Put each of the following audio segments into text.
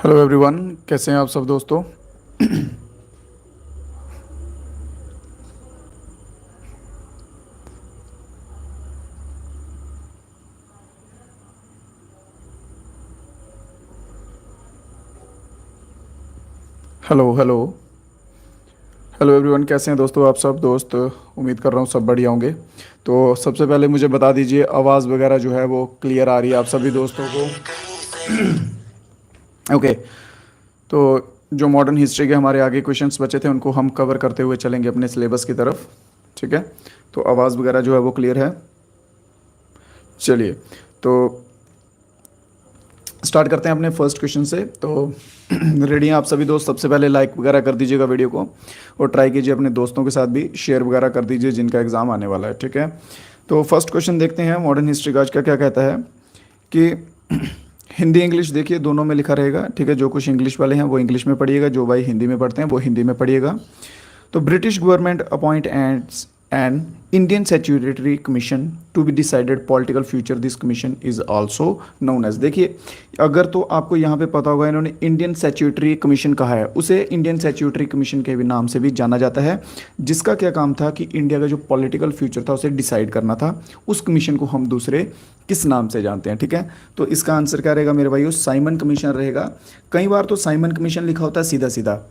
Hello everyone, कैसे हैं आप सब दोस्तों। Hello hello. हेलो एवरीवन, कैसे हैं दोस्तों आप सब दोस्त। उम्मीद कर रहा हूँ सब बढ़िया होंगे। तो सबसे पहले मुझे बता दीजिए, आवाज़ वगैरह जो है वो क्लियर आ रही है आप सभी दोस्तों को। ओके। तो जो मॉडर्न हिस्ट्री के हमारे आगे क्वेश्चंस बचे थे उनको हम कवर करते हुए चलेंगे अपने सिलेबस की तरफ। ठीक है। तो आवाज़ वगैरह जो है वो क्लियर है। चलिए, तो स्टार्ट करते हैं अपने फर्स्ट क्वेश्चन से। तो रेडी हैं आप सभी दोस्त। सबसे पहले लाइक वगैरह कर दीजिएगा वीडियो को, और ट्राई कीजिए अपने दोस्तों के साथ भी शेयर वगैरह कर दीजिए जिनका एग्ज़ाम आने वाला है। ठीक है। तो फर्स्ट क्वेश्चन देखते हैं मॉडर्न हिस्ट्री का आज का क्या कहता है कि हिंदी इंग्लिश देखिए दोनों में लिखा रहेगा। ठीक है। जो कुछ इंग्लिश वाले हैं वो इंग्लिश में पढ़िएगा, जो भाई हिंदी में पढ़ते हैं वो हिंदी में पढ़िएगा। तो British government appoint and Indian statutory commission to be decided political future. This commission is also known as. देखिए, अगर तो आपको यहाँ पे पता होगा इन्होंने इंडियन स्टैट्यूटरी कमीशन कहा है, उसे इंडियन स्टैट्यूटरी कमीशन के भी नाम से भी जाना जाता है, जिसका क्या काम था कि इंडिया का जो पॉलिटिकल फ्यूचर था उसे डिसाइड करना था। उस कमीशन को हम दूसरे किस नाम से जानते हैं। ठीक है। तो इसका आंसर क्या रहेगा मेरे भाइयों? साइमन कमीशन रहेगा। कई बार तो साइमन कमीशन लिखा होता है सीधा सीधा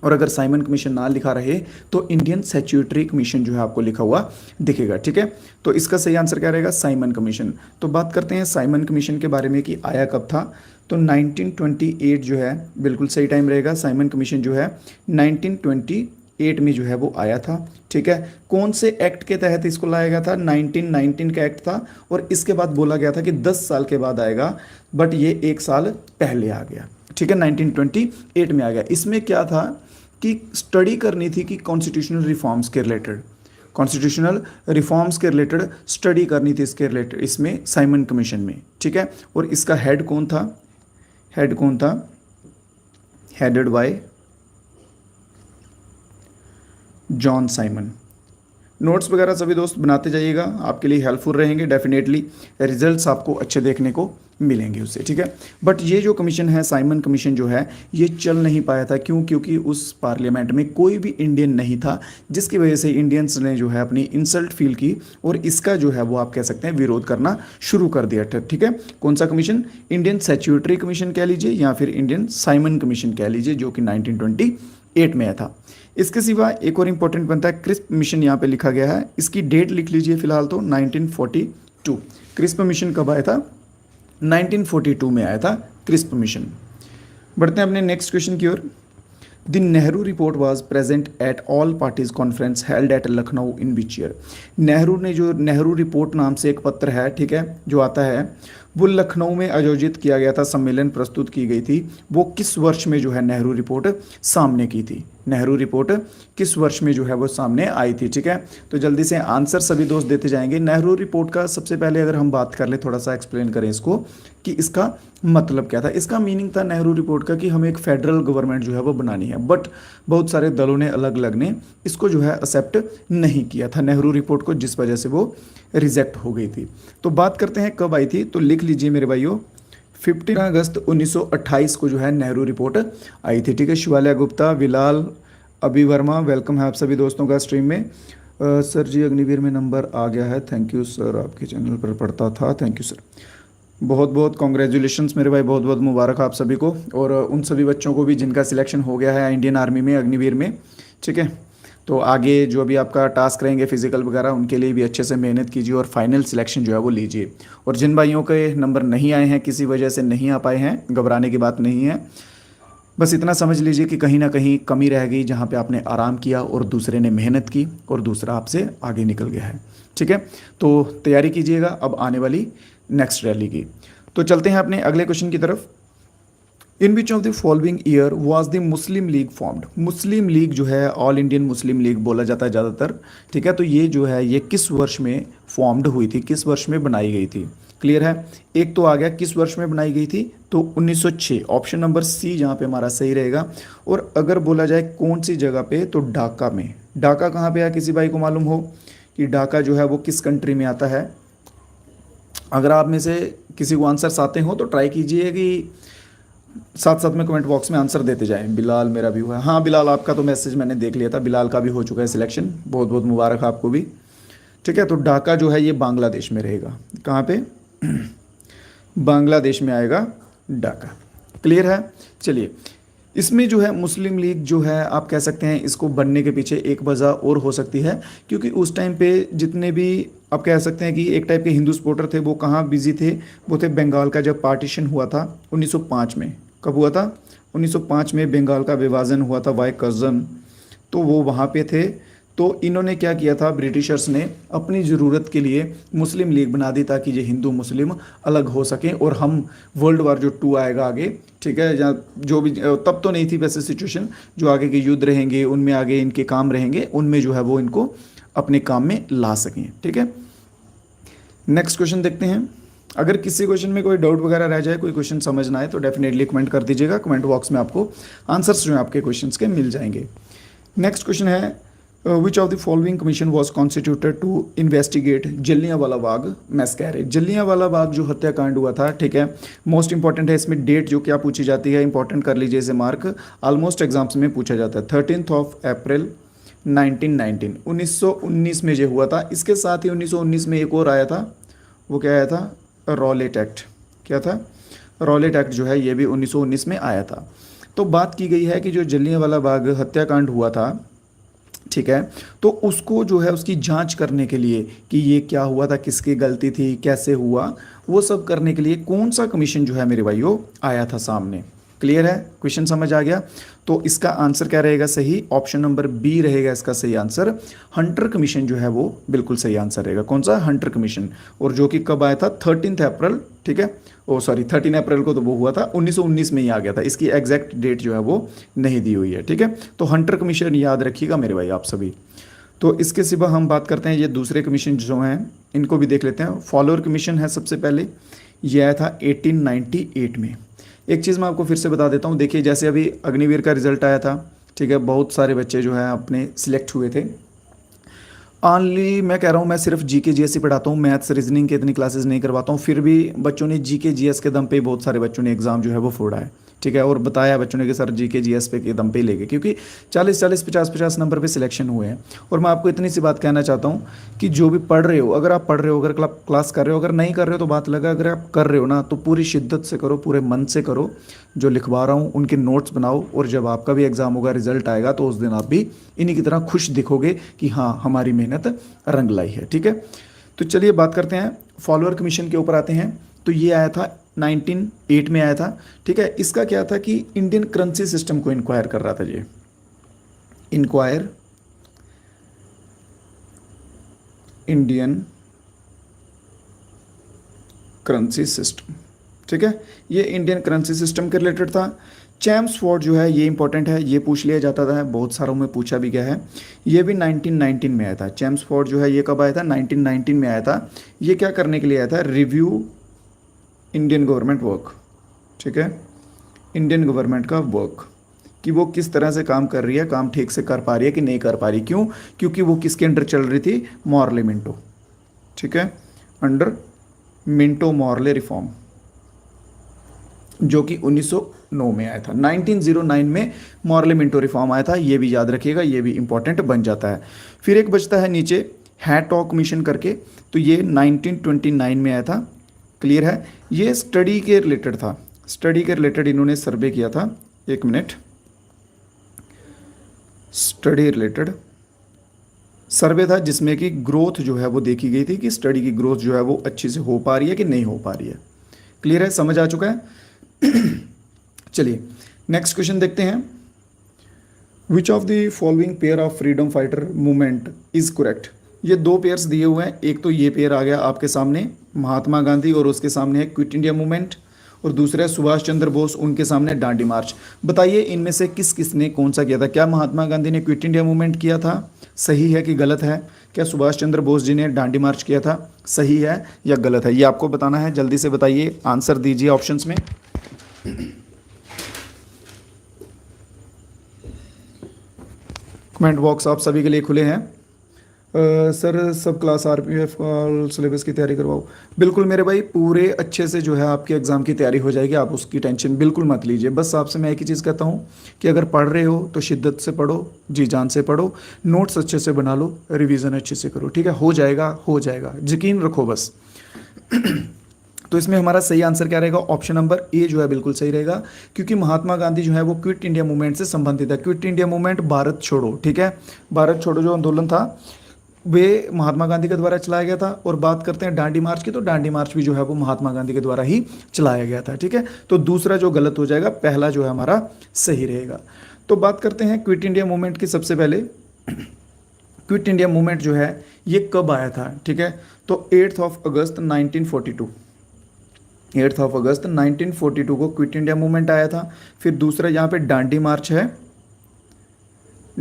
और अगर साइमन कमीशन ना लिखा रहे तो इंडियन स्टैट्यूटरी कमीशन जो है आपको लिखा हुआ दिखेगा। ठीक है। तो इसका सही आंसर क्या रहेगा? Simon commission. तो बात करते हैं साइमन कमीशन के बारे में कि आया कब था। तो 1928 जो है बिल्कुल सही टाइम रहेगा। साइमन कमीशन जो है 1928 में जो है वो आया था। ठीक है। कौन से एक्ट के तहत इसको लाया गया था? 1919 का एक्ट था, और इसके बाद बोला गया था कि 10 साल के बाद आएगा, बट ये 1 साल पहले आ गया। ठीक है। 1928 में आ गया। इसमें क्या था कि स्टडी करनी थी कि कॉन्स्टिट्यूशनल रिफॉर्म्स के रिलेटेड, कॉन्स्टिट्यूशनल रिफॉर्म्स के रिलेटेड स्टडी करनी थी इसके रिलेटेड, इसमें साइमन कमीशन में। ठीक है। और इसका हेड कौन था? हेड कौन था? Headed by John Simon. Notes वगैरह सभी दोस्त बनाते जाइएगा, आपके लिए हेल्पफुल रहेंगे। डेफिनेटली रिजल्ट्स आपको अच्छे देखने को मिलेंगे उससे। ठीक है। बट ये जो कमीशन है, साइमन कमीशन जो है, ये चल नहीं पाया था। क्यों? क्योंकि उस पार्लियामेंट में कोई भी इंडियन नहीं था, जिसकी वजह से इंडियंस ने जो है अपनी इंसल्ट फील की और इसका जो है वो आप कह सकते हैं विरोध करना शुरू कर दिया था। ठीक है। कौन सा कमीशन? इंडियन स्टैट्यूटरी कमीशन कह लीजिए या फिर इंडियन साइमन कमीशन कह लीजिए, जो कि 1928 में आया था। इसके सिवा एक और इंपॉर्टेंट बनता है क्रिस्प मिशन, यहाँ पे लिखा गया है। इसकी डेट लिख लीजिए फिलहाल तो 1942। क्रिस्प मिशन कब आया था? 1942 में आया था क्रिस्प मिशन। बढ़ते हैं अपने नेक्स्ट क्वेश्चन की ओर। The Nehru report was present at all parties conference held at Lucknow in which year. Nehru ने जो नेहरू रिपोर्ट नाम से एक पत्र है, ठीक है, जो आता है, वो लखनऊ में आयोजित किया गया था, सम्मेलन प्रस्तुत की गई थी। वो किस वर्ष में जो है नेहरू रिपोर्ट सामने की थी? नेहरू रिपोर्ट किस वर्ष में जो है वो सामने आई थी? ठीक है। तो जल्दी से आंसर सभी दोस्त देते जाएंगे। नेहरू रिपोर्ट का सबसे पहले अगर हम बात कर ले, थोड़ा सा एक्सप्लेन करें इसको कि इसका मतलब क्या था। इसका मीनिंग था नेहरू रिपोर्ट का कि हमें एक फेडरल गवर्नमेंट जो है वो बनानी है, बट बहुत सारे दलों ने, अलग अलग ने इसको जो है एक्सेप्ट नहीं किया था नेहरू रिपोर्ट को, जिस वजह से वो रिजेक्ट हो गई थी। तो बात करते हैं कब आई थी, तो लिख लीजिए मेरे भाइयों, 15 अगस्त 1928 को जो है नेहरू रिपोर्ट आई थी। ठीक है। शिवालय गुप्ता, विलाल, अभी वर्मा, वेलकम है आप सभी दोस्तों का स्ट्रीम में। सर जी अग्निवीर में नंबर आ गया है, थैंक यू सर, आपके चैनल पर पढ़ता था, थैंक यू सर। बहुत बहुत कॉन्ग्रेचुलेशंस मेरे भाई, बहुत बहुत मुबारक आप सभी को, और उन सभी बच्चों को भी जिनका सिलेक्शन हो गया है इंडियन आर्मी में, अग्निवीर में। ठीक है। तो आगे जो भी आपका टास्क रहेंगे फिजिकल वगैरह, उनके लिए भी अच्छे से मेहनत कीजिए और फाइनल सिलेक्शन जो है वो लीजिए। और जिन भाइयों के नंबर नहीं आए हैं, किसी वजह से नहीं आ पाए हैं, घबराने की बात नहीं है। बस इतना समझ लीजिए कि कहीं ना कहीं कमी रह गई, जहाँ पे आपने आराम किया और दूसरे ने मेहनत की और दूसरा आपसे आगे निकल गया है। ठीक है। तो तैयारी कीजिएगा अब आने वाली नेक्स्ट रैली की। तो चलते हैं अपने अगले क्वेश्चन की तरफ। In which of the following year was the Muslim League formed. Muslim League जो है, ऑल इंडियन मुस्लिम लीग बोला जाता है ज़्यादातर। ठीक है। तो ये जो है ये किस वर्ष में फॉर्म्ड हुई थी, किस वर्ष में बनाई गई थी? क्लियर है। एक तो आ गया किस वर्ष में बनाई गई थी, तो 1906, ऑप्शन नंबर सी जहाँ पे हमारा सही रहेगा। और अगर बोला जाए कौन सी जगह पे, तो ढाका में। ढाका कहाँ पे है, किसी भाई को मालूम हो कि ढाका जो है वो किस कंट्री में आता है? अगर आप में से किसी को आंसर्स आते हो तो ट्राई कीजिए कि साथ साथ में कमेंट बॉक्स में आंसर देते जाएं। बिलाल मेरा भी हुआ है, हाँ बिलाल आपका तो मैसेज मैंने देख लिया था, बिलाल का भी हो चुका है सिलेक्शन, बहुत बहुत मुबारक है आपको भी। ठीक है, तो ढाका जो है ये बांग्लादेश में रहेगा, कहाँ पे? बांग्लादेश में आएगा ढाका। क्लियर है? चलिए, इसमें जो है मुस्लिम लीग जो है आप कह सकते हैं इसको बनने के पीछे एक वजह और हो सकती है, क्योंकि उस टाइम पे जितने भी आप कह सकते हैं कि एक टाइप के हिंदू सपोर्टर थे वो कहाँ बिजी थे, वो थे बंगाल का जब पार्टीशन हुआ था 1905 में। कब हुआ था? 1905 में बंगाल का विभाजन हुआ था बाय कर्जन, तो वो वहाँ पे थे। तो इन्होंने क्या किया था, ब्रिटिशर्स ने अपनी ज़रूरत के लिए मुस्लिम लीग बना दी ताकि ये हिंदू मुस्लिम अलग हो सकें और हम वर्ल्ड वार जो 2 आएगा आगे, ठीक है, या जो भी तब तो नहीं थी वैसे सिचुएशन, जो आगे के युद्ध रहेंगे उनमें आगे इनके काम रहेंगे, उनमें जो है वो इनको अपने काम में ला सकें। ठीक है, नेक्स्ट क्वेश्चन देखते हैं। अगर किसी क्वेश्चन में कोई डाउट वगैरह रह जाए, कोई क्वेश्चन समझ ना आए तो डेफिनेटली कमेंट कर दीजिएगा, कमेंट बॉक्स में आपको आंसर्स जो हैं आपके क्वेश्चंस के मिल जाएंगे। नेक्स्ट क्वेश्चन है which of the following commission was constituted to investigate Jallianwala Bagh massacre. Jallianwala Bagh जो हत्याकांड हुआ था, ठीक है, मोस्ट इंपॉर्टेंट है, इसमें डेट जो क्या पूछी जाती है इंपॉर्टेंट कर लीजिए इसे मार्क, ऑलमोस्ट एग्जाम्स में पूछा जाता है। 13 अप्रैल 1919 में जो हुआ था। इसके साथ ही 1919 में एक और आया था, वो क्या आया था? Rowlatt act. क्या था? रॉलेट एक्ट जो है ये भी 1919 में आया था। तो बात की गई है कि जो जलियांवाला बाग हत्याकांड हुआ था, ठीक है, तो उसको जो है उसकी जांच करने के लिए कि ये क्या हुआ था, किसकी गलती थी, कैसे हुआ, वो सब करने के लिए कौन सा कमीशन जो है मेरे भाइयों आया था सामने। क्लियर है? क्वेश्चन समझ आ गया? तो इसका आंसर क्या रहेगा सही? ऑप्शन नंबर बी रहेगा इसका सही आंसर। हंटर कमीशन जो है वो बिल्कुल सही आंसर रहेगा। कौन सा? Hunter commission. और जो कि कब आया था? 13 अप्रैल, ठीक है, ओ सॉरी 13 अप्रैल को तो वो हुआ था, 1919 में ही आ गया था। इसकी एग्जैक्ट डेट जो है वो नहीं दी हुई है। ठीक है, तो हंटर कमीशन याद रखिएगा मेरे भाई आप सभी। तो इसके सिवा हम बात करते हैं ये दूसरे कमीशन जो हैं, इनको भी देख लेते हैं। फॉलोअर कमीशन है सबसे पहले, ये आया था 1898 में। एक चीज़ मैं आपको फिर से बता देता हूँ, देखिए जैसे अभी अग्निवीर का रिजल्ट आया था, ठीक है, बहुत सारे बच्चे जो है अपने सिलेक्ट हुए थे। ऑनली मैं कह रहा हूँ, मैं सिर्फ जीके जीएस ही पढ़ाता हूँ, मैथ्स रीजनिंग के इतनी क्लासेस नहीं करवाता हूँ, फिर भी बच्चों ने जीके जीएस के दम पे बहुत सारे बच्चों ने एग्ज़ाम जो है वो फोड़ा है। ठीक है, और बताया बच्चों ने कि सर जीके जीएस पे के दम पे लेके, क्योंकि 40-40 50-50 नंबर पे सिलेक्शन हुए हैं। और मैं आपको इतनी सी बात कहना चाहता हूँ कि जो भी पढ़ रहे हो, अगर आप पढ़ रहे हो, अगर क्लास कर रहे हो, अगर नहीं कर रहे हो तो बात लगा, अगर आप कर रहे हो ना तो पूरी शिद्दत से करो, पूरे मन से करो। जो लिखवा रहा हूँ उनके नोट्स बनाओ, और जब आपका भी एग्ज़ाम होगा, रिजल्ट आएगा, तो उस दिन आप भी इन्हीं की तरह खुश दिखोगे कि हाँ हमारी मेहनत रंग लाई है। ठीक है, तो चलिए बात करते हैं फॉलोअर कमीशन के ऊपर आते हैं। तो ये आया था 1908 में आया था। ठीक है, इसका क्या था कि इंडियन करेंसी सिस्टम को इंक्वायर कर रहा था, ये इंक्वायर इंडियन करेंसी सिस्टम। ठीक है, ये इंडियन करेंसी सिस्टम के रिलेटेड था। चैम्सफोर्ड जो है ये इंपॉर्टेंट है, ये पूछ लिया जाता था, बहुत सारों में पूछा भी गया है। ये भी 1919 में आया था। चैम्सफोर्ड जो है ये कब आया था? 1919 में आया था। ये क्या करने के लिए आया था? Review Indian government work. ठीक है, इंडियन गवर्नमेंट का वर्क कि वो किस तरह से काम कर रही है, काम ठीक से कर पा रही है कि नहीं कर पा रही। क्यों? क्योंकि वो किसके अंडर चल रही थी? Morley Minto. ठीक है, अंडर मिंटो मॉर्ले रिफॉर्म, जो कि 1909 में आया था। 1909 में मॉर्ले मिंटो रिफॉर्म आया था, ये भी याद रखिएगा, ये भी इंपॉर्टेंट बन जाता है। फिर एक बचता है नीचे हैटॉक कमीशन करके, तो ये 1929 में आया था। क्लियर है? ये स्टडी के रिलेटेड था, स्टडी के रिलेटेड इन्होंने सर्वे किया था। एक मिनट, स्टडी रिलेटेड सर्वे था जिसमें कि ग्रोथ जो है वो देखी गई थी कि स्टडी की ग्रोथ जो है वो अच्छी से हो पा रही है कि नहीं हो पा रही है। क्लियर है? समझ आ चुका है? चलिए नेक्स्ट क्वेश्चन देखते हैं। विच of the following pair of freedom fighter movement is correct. ये दो पेयर्स दिए हुए हैं, एक तो ये पेयर आ गया आपके सामने, महात्मा गांधी और उसके सामने है क्विट इंडिया मूवमेंट, और दूसरा है सुभाष चंद्र बोस, उनके सामने दांडी मार्च। बताइए इनमें से किस किस ने कौन सा किया था? क्या महात्मा गांधी ने क्विट इंडिया मूवमेंट किया था? सही है कि गलत है? क्या सुभाष चंद्र बोस जी ने दांडी मार्च किया था? सही है या गलत है? ये आपको बताना है, जल्दी से बताइए, आंसर दीजिए ऑप्शंस में। कमेंट बॉक्स आप सभी के लिए खुले हैं। सर सब क्लास आरपीएफ सिलेबस की तैयारी करवाओ। बिल्कुल मेरे भाई, पूरे अच्छे से जो है आपके एग्ज़ाम की तैयारी हो जाएगी, आप उसकी टेंशन बिल्कुल मत लीजिए। बस आपसे मैं एक ही चीज़ कहता हूँ कि अगर पढ़ रहे हो तो शिद्दत से पढ़ो, जी जान से पढ़ो, नोट्स अच्छे से बना लो, रिवीजन अच्छे से करो, ठीक है, हो जाएगा हो जाएगा, यकीन रखो बस। तो इसमें हमारा सही आंसर क्या रहेगा? ऑप्शन नंबर ए जो है बिल्कुल सही रहेगा, क्योंकि महात्मा गांधी जो है वो क्विट इंडिया मूवमेंट से संबंधित है। क्विट इंडिया मूवमेंट भारत छोड़ो, ठीक है, भारत छोड़ो जो आंदोलन था वे महात्मा गांधी के द्वारा चलाया गया था। और बात करते हैं डांडी मार्च की, तो डांडी मार्च भी जो है वो महात्मा गांधी के द्वारा ही चलाया गया था, ठीक है। तो दूसरा जो गलत हो जाएगा, पहला जो है हमारा सही रहेगा। तो बात करते हैं क्विट इंडिया मूवमेंट की। सबसे पहले क्विट इंडिया मूवमेंट जो है ये कब आया था, ठीक है, तो 8 अगस्त 1942, 8 अगस्त 1942 को क्विट इंडिया मूवमेंट आया था। फिर दूसरा यहाँ पे डांडी मार्च है,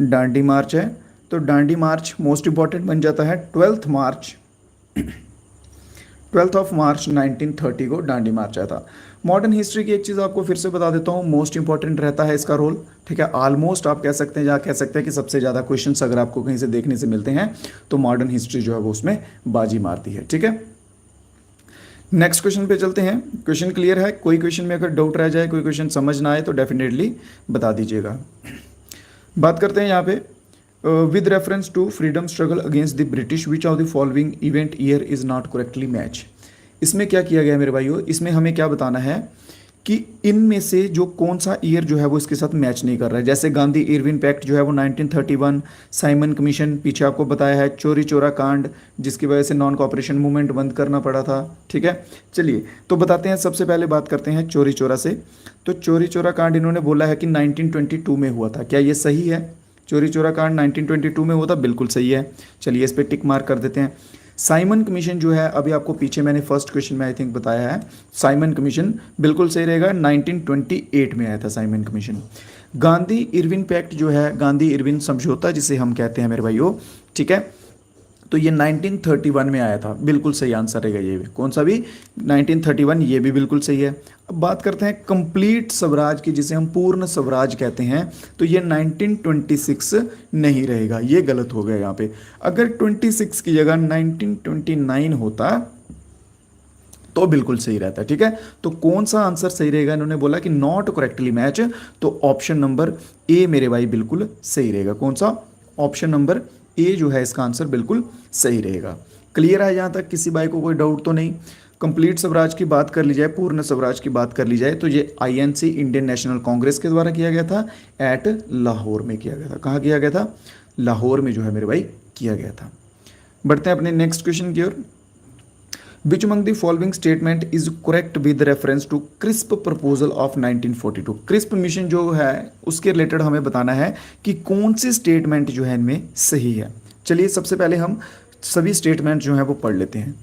डांडी मार्च है, तो डांडी मार्च मोस्ट इंपॉर्टेंट बन जाता है 12 मार्च, 12 मार्च 1930 को डांडी मार्च आया था। मॉडर्न हिस्ट्री की एक चीज़ आपको फिर से बता देता हूँ, मोस्ट इंपॉर्टेंट रहता है इसका रोल, ठीक है। ऑलमोस्ट आप कह सकते हैं, या कह सकते हैं कि सबसे ज़्यादा क्वेश्चंस अगर आपको कहीं से देखने से मिलते हैं तो मॉडर्न हिस्ट्री जो है वो उसमें बाजी मारती है, ठीक है। नेक्स्ट क्वेश्चन पे चलते हैं। क्वेश्चन क्लियर है? कोई क्वेश्चन में अगर डाउट रह जाए, कोई क्वेश्चन समझ ना आए तो डेफिनेटली बता दीजिएगा। बात करते हैं यहाँ पे, with reference to freedom struggle against the British which of the following event year is not correctly match. इसमें क्या किया गया मेरे भाइयों, इसमें हमें क्या बताना है कि इनमें से जो कौन सा ईयर जो है वो इसके साथ मैच नहीं कर रहा है। जैसे गांधी इरविन पैक्ट जो है वो 1931, साइमन कमीशन पीछे आपको बताया है, चोरी चोरा कांड जिसकी वजह से नॉन कॉपरेशन मूवमेंट बंद करना पड़ा था, ठीक है। चलिए तो बताते हैं, सबसे पहले बात करते हैं चोरी चोरा से। तो चोरी चोरा कांड इन्होंने बोला है कि 1922 में हुआ था, क्या ये सही है? चोरी चोरा कांड 1922 में हुआ था, बिल्कुल सही है। चलिए इस पर टिक मार्क कर देते हैं। साइमन कमीशन जो है, अभी आपको पीछे मैंने फर्स्ट क्वेश्चन में आई थिंक बताया है, साइमन कमीशन बिल्कुल सही रहेगा, 1928 में आया था Simon commission. Gandhi Irwin pact जो है, गांधी इरविन समझौता जिसे हम कहते हैं मेरे भाइयों, ठीक है, तो ये 1931 में आया था, बिल्कुल सही आंसर रहेगा ये भी। कौन सा भी? 1931, ये भी बिल्कुल सही है। अब बात करते हैं कंप्लीट स्वराज की, जिसे हम पूर्ण स्वराज कहते हैं, तो ये 1926 नहीं रहेगा, ये गलत हो गया यहाँ पे। अगर 26 की जगह 1929 होता तो बिल्कुल सही रहता, ठीक है। तो कौन सा आंसर सही रहेगा? इन्होंने बोला कि नॉट करेक्टली मैच, तो ऑप्शन नंबर ए मेरे भाई बिल्कुल सही रहेगा। कौन सा? ऑप्शन नंबर ए जो है इसका आंसर बिल्कुल सही रहेगा। क्लियर है यहाँ तक? किसी भाई को कोई डाउट तो नहीं? कंप्लीट स्वराज की बात कर ली जाए, पूर्ण स्वराज की बात कर ली जाए, तो ये आईएनसी इंडियन नेशनल कांग्रेस के द्वारा किया गया था, एट लाहौर में किया गया था। कहाँ किया गया था? लाहौर में जो है मेरे भाई किया गया था। बढ़ते हैं अपने नेक्स्ट क्वेश्चन की ओर। Which among the following statement is correct with reference to Cripps proposal of 1942। Cripps mission जो है उसके रिलेटेड हमें बताना है कि कौन सी स्टेटमेंट जो है इनमें सही है। चलिए सबसे पहले हम सभी स्टेटमेंट जो है वो पढ़ लेते हैं।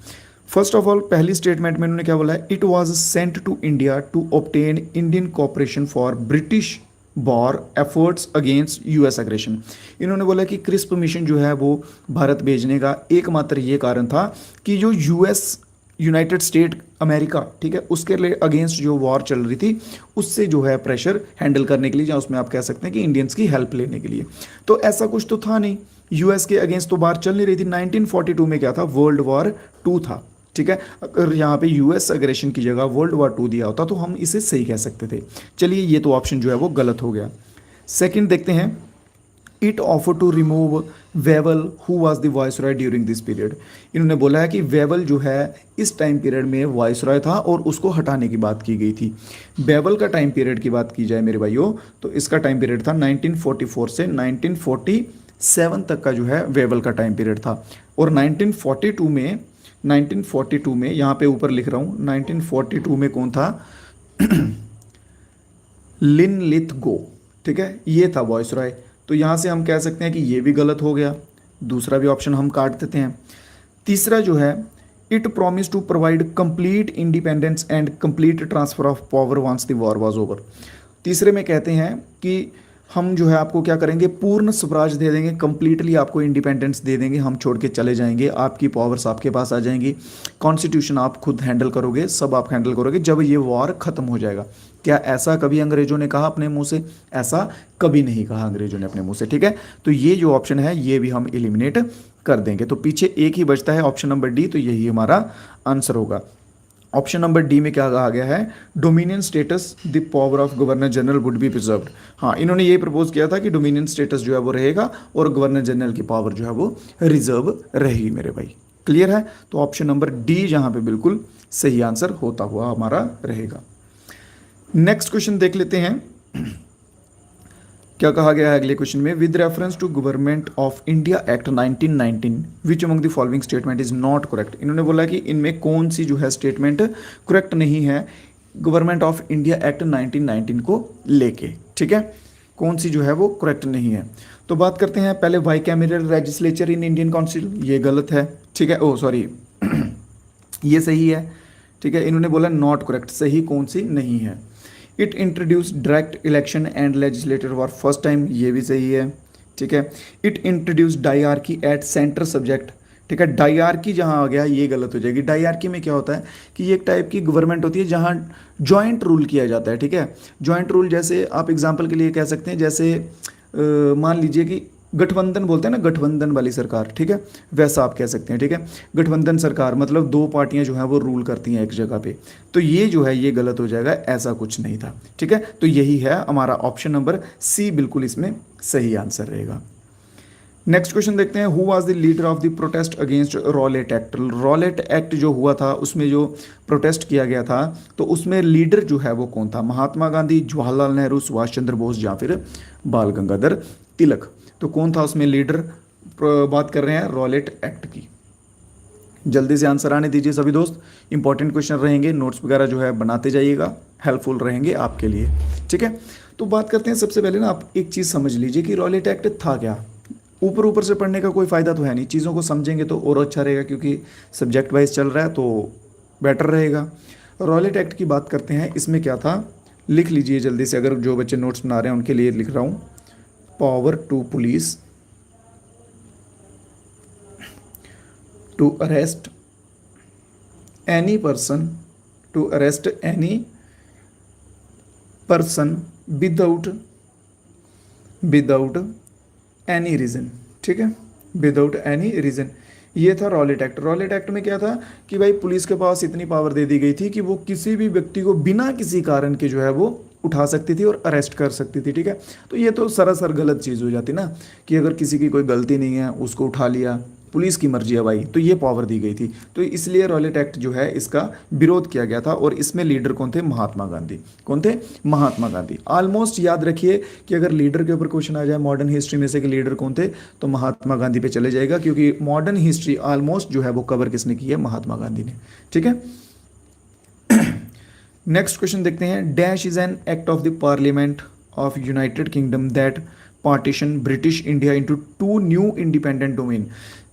फर्स्ट ऑफ ऑल, पहली स्टेटमेंट में इन्होंने क्या बोला है? It was sent to India to obtain Indian cooperation for British war efforts against US aggression. इन्होंने बोला कि क्रिस्प मिशन जो है वो भारत भेजने का एकमात्र ये कारण था कि जो यूएस यूनाइटेड स्टेट अमेरिका, ठीक है, उसके अगेंस्ट जो वॉर चल रही थी उससे जो है प्रेशर हैंडल करने के लिए, या उसमें आप कह सकते हैं कि इंडियंस की हेल्प लेने के लिए। तो ऐसा कुछ तो था नहीं, यूएस के अगेंस्ट तो वार चल नहीं रही थी। 1942 में क्या था? वर्ल्ड वॉर 2 था, ठीक है। अगर यहाँ पे यूएस अग्रेशन की जगह वर्ल्ड वॉर 2 दिया होता तो हम इसे सही कह सकते थे। चलिए ये तो ऑप्शन जो है वो गलत हो गया। सेकंड देखते हैं, it offer to remove Wavell who was the viceroy during this period. इन्होंने बोला है कि वेवल जो है इस टाइम पीरियड में वाइसरॉय था और उसको हटाने की बात की गई थी। वेवल का टाइम पीरियड की बात की जाए मेरे भाइयों, तो इसका टाइम पीरियड था 1944 से 1947 तक का जो है वेवल का टाइम पीरियड था। और 1942 में यहाँ पे ऊपर लिख रहा हूँ, 1942 में कौन था? लिन लिथ गो, ठीक है, ये था वाइसरॉय। तो यहाँ से हम कह सकते हैं कि ये भी गलत हो गया, दूसरा भी ऑप्शन हम काट देते हैं। तीसरा जो है, it promise to provide complete independence and complete transfer of power once the war was over. तीसरे में कहते हैं कि हम जो है आपको क्या करेंगे? पूर्ण स्वराज दे देंगे, कंप्लीटली आपको इंडिपेंडेंस दे देंगे, हम छोड़ के चले जाएंगे, आपकी पावर्स आपके पास आ जाएंगी, कॉन्स्टिट्यूशन आप खुद हैंडल करोगे, सब आप हैंडल करोगे जब ये वॉर खत्म हो जाएगा। क्या ऐसा कभी अंग्रेजों ने कहा अपने मुंह से? ऐसा कभी नहीं कहा अंग्रेजों ने अपने मुंह से, ठीक है। तो ये जो ऑप्शन है ये भी हम एलिमिनेट कर देंगे। तो पीछे एक ही बचता है, ऑप्शन नंबर डी, तो यही हमारा आंसर होगा। ऑप्शन नंबर डी में क्या कहा गया है? Dominion status the power of governor general would be preserved. हाँ, इन्होंने ये प्रपोज किया था कि डोमिनियन स्टेटस जो है वो रहेगा और गवर्नर जनरल की पावर जो है वो रिजर्व रहेगी मेरे भाई। क्लियर है? तो ऑप्शन नंबर डी जहां पे बिल्कुल सही आंसर होता हुआ हमारा रहेगा। नेक्स्ट क्वेश्चन देख लेते हैं क्या कहा गया है अगले क्वेश्चन में। With reference to government of India act 1919 which among the following statement is not correct. इन्होंने बोला कि इनमें कौन सी जो है स्टेटमेंट करेक्ट नहीं है गवर्नमेंट ऑफ इंडिया एक्ट 1919 को लेके, ठीक है। कौन सी जो है वो करेक्ट नहीं है। तो बात करते हैं पहले, by cameral legislature in Indian council, ये गलत है, ठीक है। ओ सॉरी ये सही है, ठीक है। इन्होंने बोला नॉट करेक्ट, सही कौन सी नहीं है। It introduce direct election and legislator for first time, ये भी सही है, ठीक है। It introduce dyarchy at centre subject, ठीक है। डायआर्की जहाँ आ गया ये गलत हो जाएगी। डायआर्की में क्या होता है कि ये एक टाइप की गवर्नमेंट होती है जहाँ जॉइंट रूल किया जाता है, ठीक है। जॉइंट रूल जैसे आप एग्जांपल के लिए कह सकते हैं, जैसे मान लीजिए कि गठबंधन बोलते हैं ना, गठबंधन वाली सरकार, ठीक है, वैसा आप कह सकते हैं, ठीक है। गठबंधन सरकार मतलब दो पार्टियां जो हैं वो रूल करती हैं एक जगह पे। तो ये जो है ये गलत हो जाएगा, ऐसा कुछ नहीं था, ठीक है। तो यही है हमारा ऑप्शन नंबर सी, बिल्कुल इसमें सही आंसर रहेगा। नेक्स्ट क्वेश्चन देखते हैं। Who was the leader of the protest against Rowlatt act. Rowlatt act जो हुआ था उसमें जो प्रोटेस्ट किया गया था तो उसमें लीडर जो है वो कौन था? महात्मा गांधी, जवाहरलाल नेहरू, सुभाष चंद्र बोस या फिर बाल गंगाधर तिलक। तो कौन था उसमें लीडर? बात कर रहे हैं रॉलेट एक्ट की। जल्दी से आंसर आने दीजिए सभी दोस्त, इंपॉर्टेंट क्वेश्चन रहेंगे, नोट्स वगैरह जो है बनाते जाइएगा, हेल्पफुल रहेंगे आपके लिए, ठीक है। तो बात करते हैं, सबसे पहले ना आप एक चीज़ समझ लीजिए कि रॉलेट एक्ट था क्या। ऊपर ऊपर से पढ़ने का कोई फ़ायदा तो है नहीं, चीज़ों को समझेंगे तो और अच्छा रहेगा, क्योंकि सब्जेक्ट वाइज चल रहा है तो बेटर रहेगा। रॉलेट एक्ट की बात करते हैं, इसमें क्या था लिख लीजिए जल्दी से, अगर जो बच्चे नोट्स बना रहे हैं उनके लिए लिख रहा हूँ। Power to police to arrest any person, to arrest any person without any reason, ठीक है, विदाउट एनी रीज़न। ये था रॉलेट एक्ट। रॉलेट एक्ट में क्या था कि भाई पुलिस के पास इतनी पावर दे दी गई थी कि वो किसी भी व्यक्ति को बिना किसी कारण के जो है वो उठा सकती थी और अरेस्ट कर सकती थी, ठीक है। तो ये तो सरासर गलत चीज़ हो जाती ना कि अगर किसी की कोई गलती नहीं है उसको उठा लिया, पुलिस की मर्जी है भाई, तो ये पावर दी गई थी। तो इसलिए रॉलेट एक्ट जो है इसका विरोध किया गया था। और इसमें लीडर कौन थे? महात्मा गांधी। कौन थे? महात्मा गांधी। ऑलमोस्ट याद रखिए कि अगर लीडर के ऊपर क्वेश्चन आ जाए मॉडर्न हिस्ट्री में से कि लीडर कौन थे, तो महात्मा गांधी पे चले जाएगा, क्योंकि मॉडर्न हिस्ट्री ऑलमोस्ट जो है वो कवर किसने की है? महात्मा गांधी ने, ठीक है। नेक्स्ट क्वेश्चन देखते हैं। Dash is an act of the parliament of United kingdom that partition British India into two new independent domain.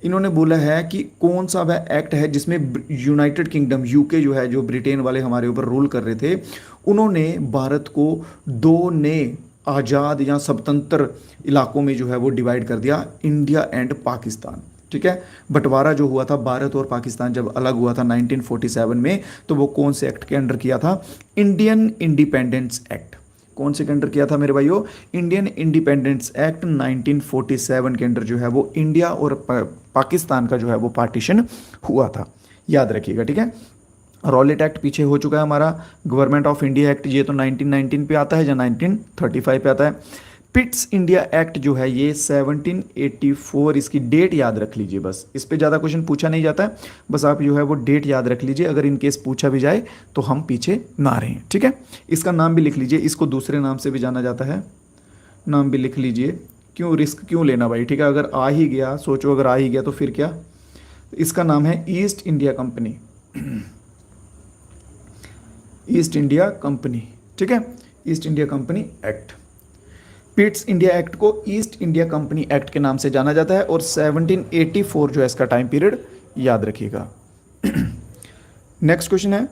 इन्होंने बोला है कि कौन सा वह एक्ट है जिसमें यूनाइटेड किंगडम, यूके जो है, जो ब्रिटेन वाले हमारे ऊपर रूल कर रहे थे, उन्होंने भारत को दो नए आज़ाद या स्वतंत्र इलाकों में जो है वो डिवाइड कर दिया, इंडिया एंड पाकिस्तान, ठीक है। बंटवारा जो हुआ था भारत और पाकिस्तान जब अलग हुआ था 1947 में, तो वो कौन से एक्ट के अंडर किया था? Indian independence act. कौन से के अंडर किया था मेरे भाइयों? इंडियन इंडिपेंडेंस एक्ट 1947 के अंडर जो है वो इंडिया और पाकिस्तान का जो है वो पार्टीशन हुआ था, याद रखिएगा, ठीक है। रॉलेट एक्ट पीछे हो चुका है हमारा। गवर्नमेंट ऑफ इंडिया एक्ट ये तो 1919 पे आता है या 1935 पे आता है। पिट्स इंडिया एक्ट जो है ये 1784, इसकी डेट याद रख लीजिए बस, इस पे ज़्यादा क्वेश्चन पूछा नहीं जाता है, बस आप जो है वो डेट याद रख लीजिए, अगर इन केस पूछा भी जाए तो हम पीछे ना रहें, ठीक है। इसका नाम भी लिख लीजिए, इसको दूसरे नाम से भी जाना जाता है, नाम भी लिख लीजिए, क्यों रिस्क क्यों लेना भाई, ठीक है। अगर आ ही गया, सोचो अगर आ ही गया तो फिर क्या। इसका नाम है east India company, east India company, ठीक है, east India company act. Pitt's India act को ईस्ट इंडिया कंपनी एक्ट के नाम से जाना जाता है और 1784 जो है इसका टाइम पीरियड, याद रखिएगा। नेक्स्ट क्वेश्चन है,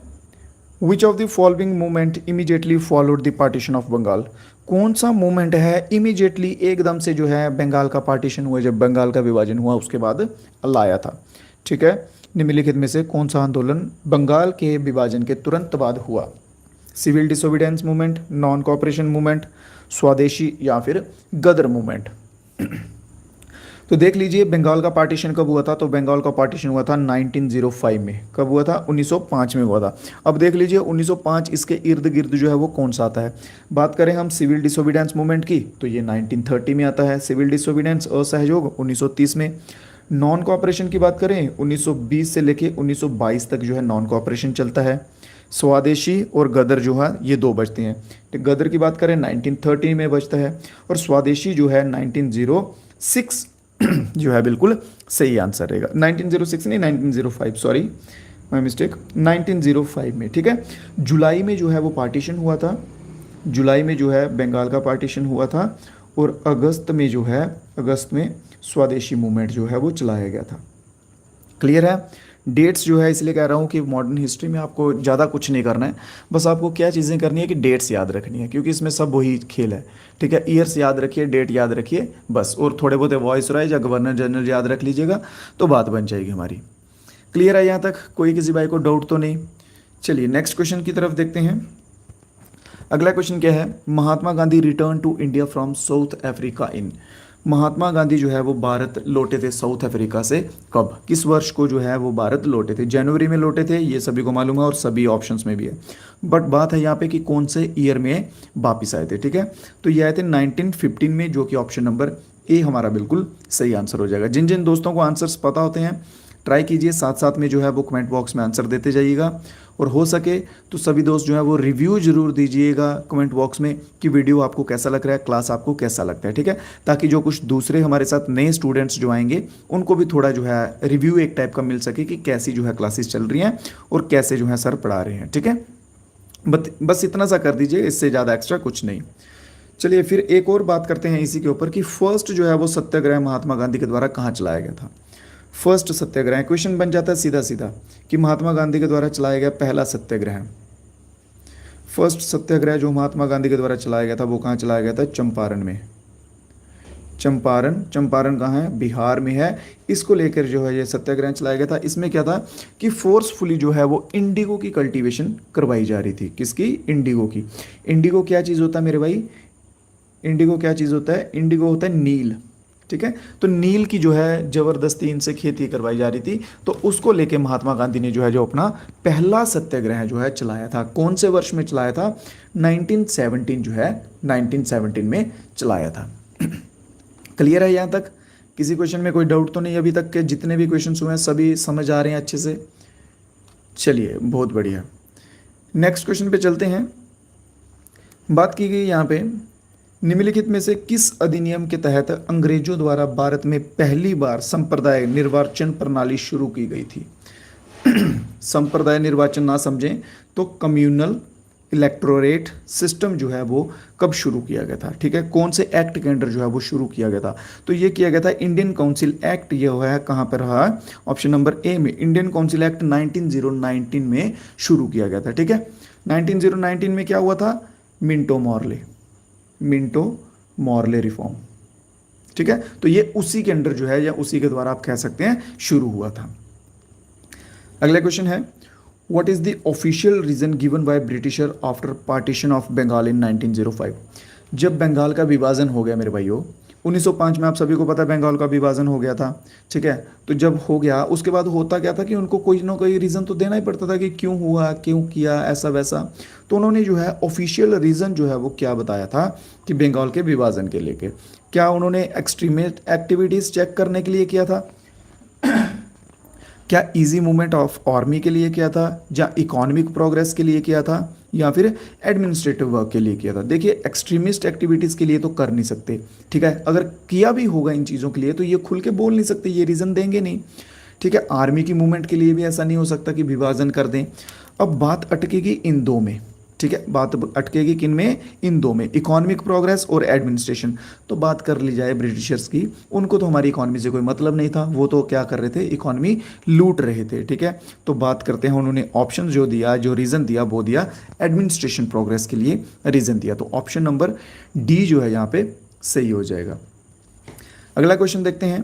which of the following movement immediately followed the partition of Bengal. कौन सा मूवमेंट है इमीडिएटली एकदम से जो है बंगाल का पार्टीशन हुआ, जब बंगाल का विभाजन हुआ उसके बाद लाया था, ठीक है। निम्नलिखित में से कौन सा आंदोलन बंगाल के विभाजन के तुरंत बाद हुआ? Civil disobedience movement, non cooperation movement, swadeshi या फिर गदर मूवमेंट। तो देख लीजिए बंगाल का पार्टीशन कब हुआ था, तो बंगाल का पार्टीशन हुआ था 1905 में। कब हुआ था? 1905 में हुआ था। अब देख लीजिए 1905 इसके इर्द गिर्द जो है वो कौन सा आता है। बात करें हम सिविल डिसोबीडियंस मूवमेंट की तो ये 1930 में आता है। सिविल डिसोबीडियंस असहयोग 1930 में। नॉन कॉपरेशन की बात करें 1920 से लेके 1922 तक जो है नॉन कॉपरेशन चलता है। स्वदेशी और गदर जो है ये दो बचते हैं। तो गदर की बात करें 1930 में बचता है और स्वदेशी जो है 1906 जो है बिल्कुल सही आंसर रहेगा। 1906 नहीं 1905, सॉरी माय मिस्टेक, 1905 में। ठीक है, जुलाई में जो है वो पार्टीशन हुआ था। जुलाई में जो है बंगाल का पार्टीशन हुआ था और अगस्त में जो है, अगस्त में स्वदेशी मूवमेंट जो है वो चलाया गया था। क्लियर है? डेट्स जो है इसलिए कह रहा हूँ कि मॉडर्न हिस्ट्री में आपको ज़्यादा कुछ नहीं करना है, बस आपको क्या चीज़ें करनी है कि डेट्स याद रखनी है, क्योंकि इसमें सब वही खेल है। ठीक है, ईयर्स याद रखिए, डेट याद रखिए बस, और थोड़े बहुत वॉइस राइज या गवर्नर जनरल याद रख लीजिएगा तो बात बन जाएगी हमारी। क्लियर है यहाँ तक? कोई किसी भाई को डाउट तो नहीं? चलिए नेक्स्ट क्वेश्चन की तरफ देखते हैं। अगला क्वेश्चन क्या है? Mahatma Gandhi return to India from South Africa in. Mahatma Gandhi जो है वो भारत लौटे थे साउथ अफ्रीका से कब, किस वर्ष को जो है वो भारत लौटे थे? जनवरी में लौटे थे, ये सभी को मालूम है और सभी ऑप्शंस में भी है, बट बात है यहाँ पे कि कौन से ईयर में वापिस आए थे। ठीक है, तो ये आए थे 1915 में, जो कि ऑप्शन नंबर ए हमारा बिल्कुल सही आंसर हो जाएगा। जिन जिन दोस्तों को आंसर्स पता होते हैं ट्राई कीजिए, साथ साथ में जो है वो कमेंट बॉक्स में आंसर देते जाइएगा, और हो सके तो सभी दोस्त जो है वो रिव्यू जरूर दीजिएगा कमेंट बॉक्स में कि वीडियो आपको कैसा लग रहा है, क्लास आपको कैसा लगता है। ठीक है, ताकि जो कुछ दूसरे हमारे साथ नए स्टूडेंट्स जो आएंगे उनको भी थोड़ा जो है रिव्यू एक टाइप का मिल सके कि कैसी जो है क्लासेस चल रही हैं और कैसे जो है सर पढ़ा रहे हैं। ठीक है, बस इतना सा कर दीजिए, इससे ज़्यादा एक्स्ट्रा कुछ नहीं। चलिए फिर एक और बात करते हैं इसी के ऊपर कि फर्स्ट जो है वो सत्याग्रह महात्मा गांधी के द्वारा कहाँ चलाया गया था। फर्स्ट सत्याग्रह, क्वेश्चन बन जाता है सीधा सीधा कि महात्मा गांधी के द्वारा चलाया गया पहला सत्याग्रह, फर्स्ट सत्याग्रह जो महात्मा गांधी के द्वारा चलाया गया था वो कहाँ चलाया गया था? चंपारण में। चंपारण कहाँ है? बिहार में है। इसको लेकर जो है ये सत्याग्रह चलाया गया था। इसमें क्या था कि फोर्सफुली जो है वो इंडिगो की कल्टीवेशन करवाई जा रही थी। किसकी? इंडिगो की। इंडिगो क्या चीज़ होता है मेरे भाई? इंडिगो क्या चीज़ होता है? इंडिगो होता है नील। ठीक है, तो नील की जो है जबरदस्ती इनसे खेती करवाई जा रही थी, तो उसको लेके महात्मा गांधी ने जो है जो अपना पहला सत्याग्रह जो है चलाया था। कौन से वर्ष में चलाया था? 1917 जो है 1917 में चलाया था। क्लियर है यहाँ तक? किसी क्वेश्चन में कोई डाउट तो नहीं? अभी तक के जितने भी क्वेश्चन हुए हैं सभी समझ आ रहे हैं अच्छे से? चलिए बहुत बढ़िया, नेक्स्ट क्वेश्चन पे चलते हैं। बात की गई यहाँ पे निम्नलिखित में से किस अधिनियम के तहत अंग्रेजों द्वारा भारत में पहली बार संप्रदाय निर्वाचन प्रणाली शुरू की गई थी? संप्रदाय निर्वाचन ना समझें तो कम्युनल इलेक्टोरेट सिस्टम जो है वो कब शुरू किया गया था? ठीक है, कौन से एक्ट के अंडर जो है वो शुरू किया गया था? तो ये किया गया था इंडियन काउंसिल एक्ट। ये हुआ है कहाँ पर रहा? ऑप्शन नंबर ए में। इंडियन काउंसिल एक्ट 1919 में शुरू किया गया था। ठीक है, 1919 में क्या हुआ था? Minto Morley reform. ठीक है, तो ये उसी के अंडर जो है या उसी के द्वारा आप कह सकते हैं शुरू हुआ था। अगला क्वेश्चन है what is the official reason given by Britisher after partition of Bengal in 1905? जब बंगाल का विभाजन हो गया मेरे भाइयों 1905 में, आप सभी को पता है बंगाल का विभाजन हो गया था। ठीक है, तो जब हो गया उसके बाद होता क्या था कि उनको कोई ना कोई रीज़न तो देना ही पड़ता था कि क्यों हुआ, क्यों किया, ऐसा वैसा। तो उन्होंने जो है ऑफिशियल रीज़न जो है वो क्या बताया था कि बंगाल के विभाजन के लेके क्या उन्होंने एक्सट्रीमिस्ट एक्टिविटीज़ चेक करने के लिए किया था, क्या इजी मूवमेंट ऑफ आर्मी के लिए किया था, या इकोनॉमिक प्रोग्रेस के लिए किया था, या फिर एडमिनिस्ट्रेटिव वर्क के लिए किया था? देखिए एक्सट्रीमिस्ट एक्टिविटीज़ के लिए तो कर नहीं सकते। ठीक है, अगर किया भी होगा इन चीज़ों के लिए तो ये खुल के बोल नहीं सकते, ये रीज़न देंगे नहीं। ठीक है, आर्मी की मूवमेंट के लिए भी ऐसा नहीं हो सकता कि विभाजन कर दें। अब बात अटकेगी इन दो में। ठीक है, बात अटकेगी किन में? इन दो में, इकोनॉमिक प्रोग्रेस और एडमिनिस्ट्रेशन। तो बात कर ली जाए ब्रिटिशर्स की, उनको तो हमारी इकोनॉमी से कोई मतलब नहीं था, वो तो क्या कर रहे थे? इकोनॉमी लूट रहे थे। ठीक है, तो बात करते हैं उन्होंने ऑप्शन जो दिया, जो रीज़न दिया वो दिया एडमिनिस्ट्रेशन प्रोग्रेस के लिए रीज़न दिया। तो ऑप्शन नंबर डी जो है यहाँ पे सही हो जाएगा। अगला क्वेश्चन देखते हैं।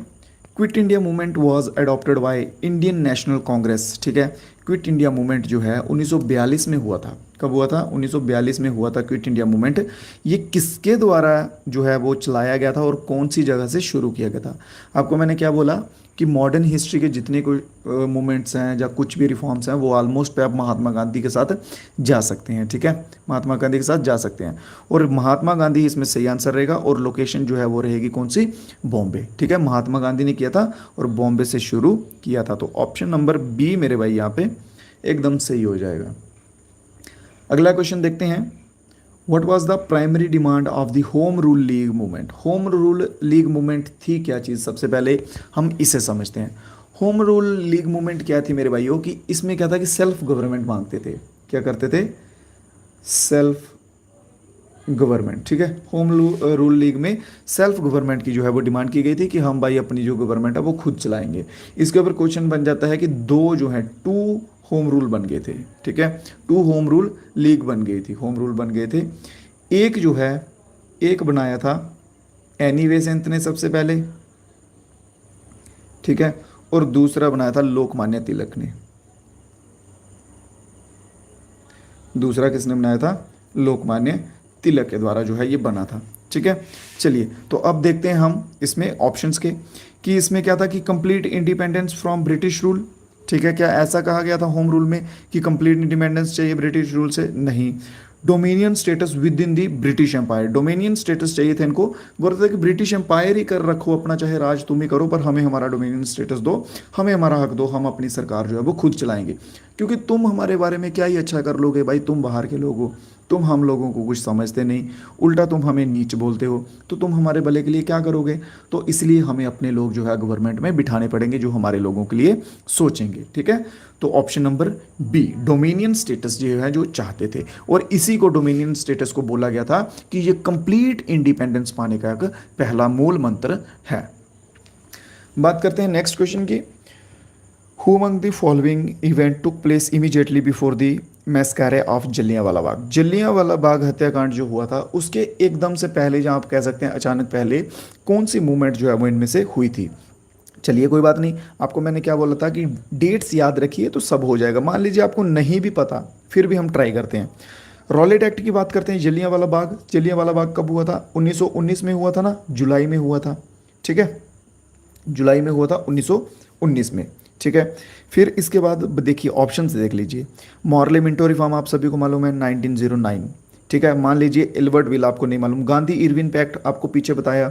Quit India movement was adopted by Indian national Congress. ठीक है, क्विट इंडिया मूवमेंट जो है 1942 में हुआ था। कब हुआ था? 1942 में हुआ था क्विट इंडिया मूवमेंट। ये किसके द्वारा जो है वो चलाया गया था और कौन सी जगह से शुरू किया गया था? आपको मैंने क्या बोला कि मॉडर्न हिस्ट्री के जितने कोई मूवमेंट्स हैं या कुछ भी रिफॉर्म्स हैं वो ऑलमोस्ट पे आप महात्मा गांधी के साथ जा सकते हैं, ठीक है, महात्मा गांधी के साथ जा सकते हैं। और महात्मा गांधी इसमें सही आंसर रहेगा और लोकेशन जो है वो रहेगी कौन सी? बॉम्बे, ठीक है, महात्मा गांधी ने किया था और बॉम्बे से शुरू किया था। तो ऑप्शन नंबर बी मेरे भाई यहाँ पे एकदम सही हो जाएगा। अगला क्वेश्चन देखते हैं। What was the primary demand of the home rule league movement? Home rule league movement थी क्या चीज़? सबसे पहले हम इसे समझते हैं। होम रूल लीग मूवमेंट क्या थी मेरे भाइयों कि इसमें क्या था कि सेल्फ गवर्नमेंट मांगते थे। क्या करते थे? सेल्फ गवर्नमेंट, ठीक है। होम रूल लीग में सेल्फ गवर्नमेंट की जो है वो डिमांड की गई थी कि हम भाई अपनी जो गवर्नमेंट है वो खुद चलाएंगे। इसके ऊपर क्वेश्चन बन जाता है कि दो जो है टू होम रूल बन गए थे, ठीक है, टू होम रूल लीग बन गई थी, होम रूल बन गए थे। एक जो है एक बनाया था एनी बेसेंट ने सबसे पहले, ठीक है, और दूसरा बनाया था लोकमान्य तिलक ने। दूसरा किसने बनाया था? लोकमान्य तिलक के द्वारा जो है ये बना था, ठीक है। चलिए तो अब देखते हैं हम इसमें ऑप्शंस के कि इसमें क्या था कि complete independence from British rule, ठीक है। क्या ऐसा कहा गया था होम रूल में कि कंप्लीट इंडिपेंडेंस चाहिए ब्रिटिश रूल से? नहीं। Dominion status within the British empire, dominion status चाहिए था इनको। बोलते थे कि ब्रिटिश एम्पायर ही कर रखो अपना, चाहे राज तुम ही करो, पर हमें हमारा डोमिनियन स्टेटस दो, हमें हमारा हक दो, हम अपनी सरकार जो है वो खुद चलाएंगे। क्योंकि तुम हमारे बारे में क्या ही अच्छा कर लोगे भाई, तुम बाहर के लोग हो, तुम हम लोगों को कुछ समझते नहीं, उल्टा तुम हमें नीच बोलते हो, तो तुम हमारे भले के लिए क्या करोगे? तो इसलिए हमें अपने लोग जो है गवर्नमेंट में बिठाने पड़ेंगे जो हमारे लोगों के लिए सोचेंगे, ठीक है। तो option number B, dominion status जो है जो चाहते थे, और इसी को डोमिनियन स्टेटस को बोला गया था कि ये कंप्लीट इंडिपेंडेंस पाने का एक पहला मूल मंत्र है। बात करते हैं नेक्स्ट क्वेश्चन की। Who among the following event took place immediately before the massacre of Jallianwala Bagh? Jallianwala Bagh हत्याकांड जो हुआ था उसके एकदम से पहले, जहाँ आप कह सकते हैं अचानक पहले, कौन सी मूवमेंट जो है वो इनमें से हुई थी? चलिए कोई बात नहीं, आपको मैंने क्या बोला था कि डेट्स याद रखिए तो सब हो जाएगा। मान लीजिए आपको नहीं भी पता, फिर भी हम ट्राई करते हैं। रॉलेट एक्ट की बात करते हैं। जलियांवाला बाग, जलियांवाला बाग कब हुआ था? 1919 में हुआ था ना, जुलाई में हुआ था, ठीक है, जुलाई में हुआ था 1919 में, ठीक है। फिर इसके बाद देखिए ऑप्शन से देख लीजिए। मॉर्ले मिंटो रिफॉर्म आप सभी को मालूम है 1909, ठीक है। मान लीजिए एल्बर्ट विल आपको नहीं मालूम। गांधी इरविन पैक्ट आपको पीछे बताया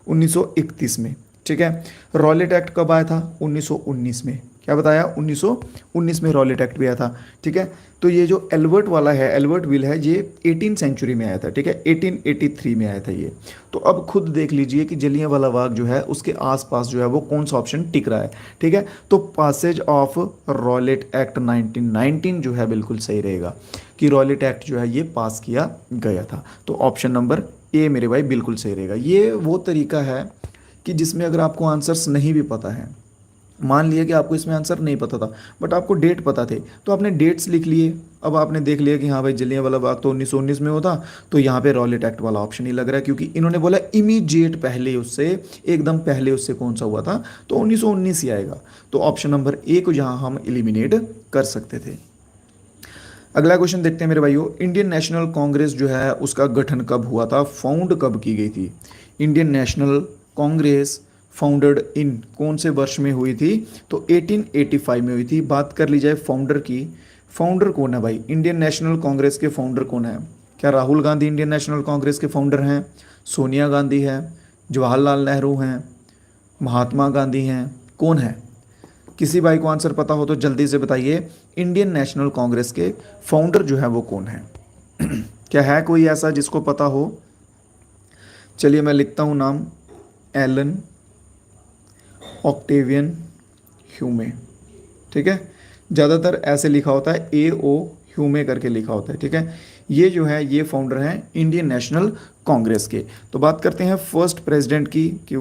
1931 में, ठीक है। रॉलेट एक्ट कब आया था? 1919 में। क्या बताया? 1919 में रॉलेट एक्ट भी आया था, ठीक है। तो ये जो एल्बर्ट वाला है, एल्बर्ट विल है, ये 18 सेंचुरी में आया था, ठीक है, 1883 में आया था ये। तो अब खुद देख लीजिए कि जलियांवाला बाग जो है उसके आसपास जो है वो कौन सा ऑप्शन टिक रहा है, ठीक है। तो पासेज ऑफ रॉलेट एक्ट 1919 जो है बिल्कुल सही रहेगा कि रॉलेट एक्ट जो है ये पास किया गया था। तो ऑप्शन नंबर ए मेरे भाई बिल्कुल सही रहेगा। ये वो तरीका है कि जिसमें अगर आपको आंसर्स नहीं भी पता है, मान लिया कि आपको इसमें आंसर नहीं पता था बट आपको डेट पता थे, तो आपने डेट्स लिख लिए। अब आपने देख लिया कि हाँ भाई जलियांवाला बाग तो 1919 में होता, तो यहाँ पे रॉलेट एक्ट वाला ऑप्शन ही लग रहा है, क्योंकि इन्होंने बोला इमीडिएट पहले उससे, एकदम पहले उससे कौन सा हुआ था, तो 1919 ही आएगा। तो ऑप्शन नंबर ए को यहाँ हम एलिमिनेट कर सकते थे। अगला क्वेश्चन देखते हैं मेरे भाइयों। इंडियन नेशनल कांग्रेस जो है उसका गठन कब हुआ था, फाउंड कब की गई थी? Indian national Congress founded in कौन से वर्ष में हुई थी? तो 1885 में हुई थी। बात कर ली जाए फाउंडर की, फाउंडर कौन है भाई? इंडियन नेशनल कांग्रेस के फाउंडर कौन है? क्या राहुल गांधी इंडियन नेशनल कांग्रेस के फाउंडर हैं? सोनिया गांधी है, जवाहरलाल नेहरू हैं, महात्मा गांधी हैं, कौन है? किसी भाई को आंसर पता हो तो जल्दी से बताइए। इंडियन नेशनल कांग्रेस के फाउंडर जो है वो कौन है? क्या है कोई ऐसा जिसको पता हो? चलिए मैं लिखता हूँ नाम, एलन ऑक्टेवियन ह्यूमे, ठीक है। ज़्यादातर ऐसे लिखा होता है, ए ओ ह्यूमे करके लिखा होता है, ठीक है। ये जो है ये फाउंडर हैं इंडियन नेशनल कांग्रेस के। तो बात करते हैं फर्स्ट प्रेसिडेंट की कि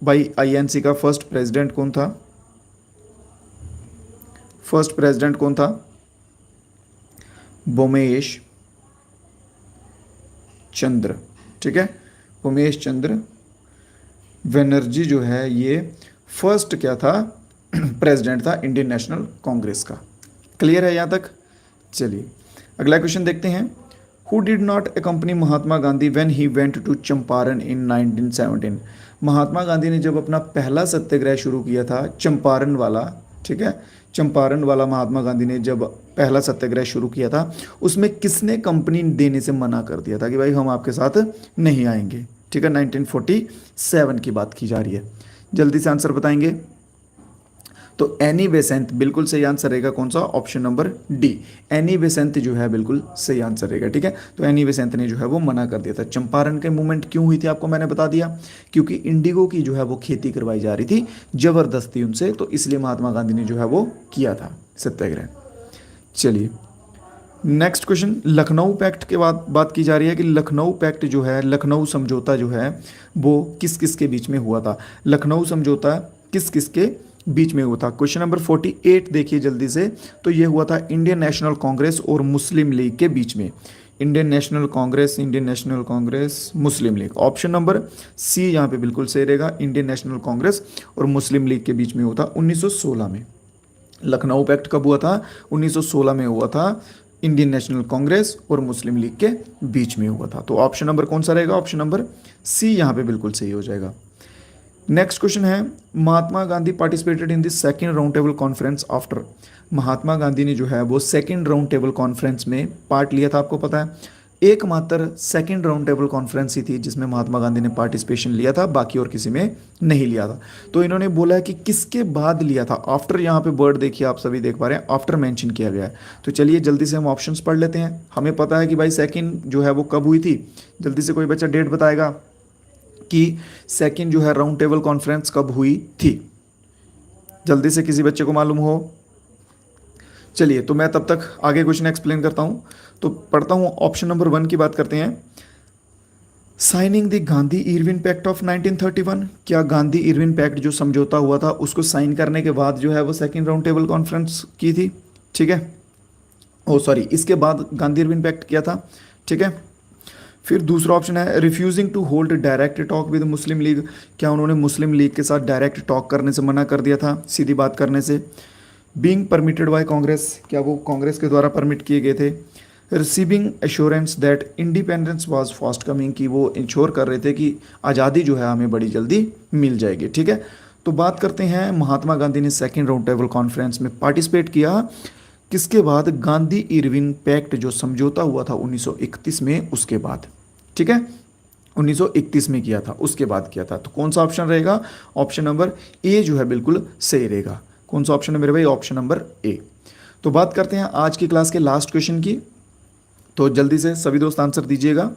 भाई आईएनसी का फर्स्ट प्रेसिडेंट कौन था? फर्स्ट प्रेसिडेंट कौन था? बोमेश चंद्र, ठीक है, बोमेश चंद्र बनर्जी जो है ये फर्स्ट क्या था? प्रेसिडेंट था इंडियन नेशनल कांग्रेस का। क्लियर है यहाँ तक? चलिए अगला क्वेश्चन देखते हैं। Who did not accompany Mahatma Gandhi when he went to Champaran in 1917? Mahatma Gandhi ने जब अपना पहला सत्याग्रह शुरू किया था चंपारण वाला, ठीक है, चंपारण वाला महात्मा गांधी ने जब पहला सत्याग्रह शुरू किया था, उसमें किसने कंपनी देने से मना कर दिया था कि भाई हम आपके साथ नहीं आएंगे? ठीक है, 1947 की बात की जा रही है। जल्दी से आंसर बताएंगे। तो एनी बेसेंट बिल्कुल सही आंसर रहेगा। कौन सा? Option number D, Annie Besant जो है बिल्कुल सही आंसर रहेगा। ठीक है, तो एनी बेसेंट ने जो है वो मना कर दिया था। चंपारण के मूवमेंट क्यों हुई थी आपको मैंने बता दिया, क्योंकि इंडिगो की जो है वो खेती करवाई जा रही थी जबरदस्ती उनसे, तो इसलिए महात्मा गांधी ने जो है वो किया था सत्याग्रह। चलिए नेक्स्ट क्वेश्चन, लखनऊ पैक्ट के बाद बात की जा रही है कि लखनऊ पैक्ट जो है, लखनऊ समझौता जो है वो किस किस के बीच में हुआ था? लखनऊ समझौता किस किस के बीच में हुआ था? क्वेश्चन नंबर 48 देखिए जल्दी से। तो ये हुआ था इंडियन नेशनल कांग्रेस और मुस्लिम लीग के बीच में। इंडियन नेशनल कांग्रेस मुस्लिम लीग, ऑप्शन नंबर सी यहाँ पे बिल्कुल सही रहेगा। इंडियन नेशनल कांग्रेस और मुस्लिम लीग के बीच में हुआ था 1916 में। लखनऊ पैक्ट कब हुआ था? 1916 में हुआ था। इंडियन नेशनल कांग्रेस और मुस्लिम लीग के बीच में हुआ था। तो ऑप्शन नंबर कौन सा रहेगा? ऑप्शन नंबर सी यहाँ पे बिल्कुल सही हो जाएगा। नेक्स्ट क्वेश्चन है, Mahatma Gandhi participated in the second round table conference after. Mahatma Gandhi ने जो है वो सेकंड राउंड टेबल कॉन्फ्रेंस में पार्ट लिया था, आपको पता है। एकमात्र सेकंड राउंड टेबल कॉन्फ्रेंस ही थी जिसमें महात्मा गांधी ने पार्टिसिपेशन लिया था, बाकी और किसी में नहीं लिया था। तो इन्होंने बोला है कि किसके बाद लिया था। आफ्टर यहाँ पे वर्ड देखिए, आप सभी देख पा रहे हैं, आफ्टर मेंशन किया गया है। तो चलिए जल्दी से हम ऑप्शंस पढ़ लेते हैं। हमें पता है कि भाई सेकंड जो है वो कब हुई थी। जल्दी से कोई बच्चा डेट बताएगा कि सेकंड जो है राउंड टेबल कॉन्फ्रेंस कब हुई थी? जल्दी से किसी बच्चे को मालूम हो? चलिए तो मैं तब तक आगे क्वेश्चन एक्सप्लेन करता हूं। तो पढ़ता हूं, ऑप्शन नंबर 1 की बात करते हैं। Signing the Gandhi Irwin pact of 1931। क्या गांधी इरविन पैक्ट जो समझौता हुआ था उसको साइन करने के बाद जो है वो सेकंड राउंड टेबल कॉन्फ्रेंस की थी? ठीक है, ओ सॉरी, इसके बाद गांधी इरविन पैक्ट किया था। ठीक है, फिर दूसरा ऑप्शन है refusing to hold direct talk with Muslim League. क्या उन्होंने मुस्लिम लीग के साथ डायरेक्ट टॉक करने से मना कर दिया था, सीधी बात करने से? बीइंग परमिटेड बाय कांग्रेस, क्या वो कांग्रेस के द्वारा परमिट किए गए थे? Receiving assurance that independence was fast coming, की वो इंश्योर कर रहे थे कि आज़ादी जो है हमें बड़ी जल्दी मिल जाएगी। ठीक है, तो बात करते हैं महात्मा गांधी ने सेकेंड राउंड टेबल कॉन्फ्रेंस में पार्टिसिपेट किया किसके बाद? गांधी इरविन पैक्ट जो समझौता हुआ था 1931 में, उसके बाद। ठीक है, 1931 में किया था, उसके बाद किया था। तो कौन सा ऑप्शन रहेगा? ऑप्शन नंबर ए जो है बिल्कुल सही रहेगा। कौन सा ऑप्शन है मेरे भाई? Option number A. तो बात करते हैं आज की क्लास के लास्ट क्वेश्चन की। तो जल्दी से सभी दोस्त आंसर दीजिएगा।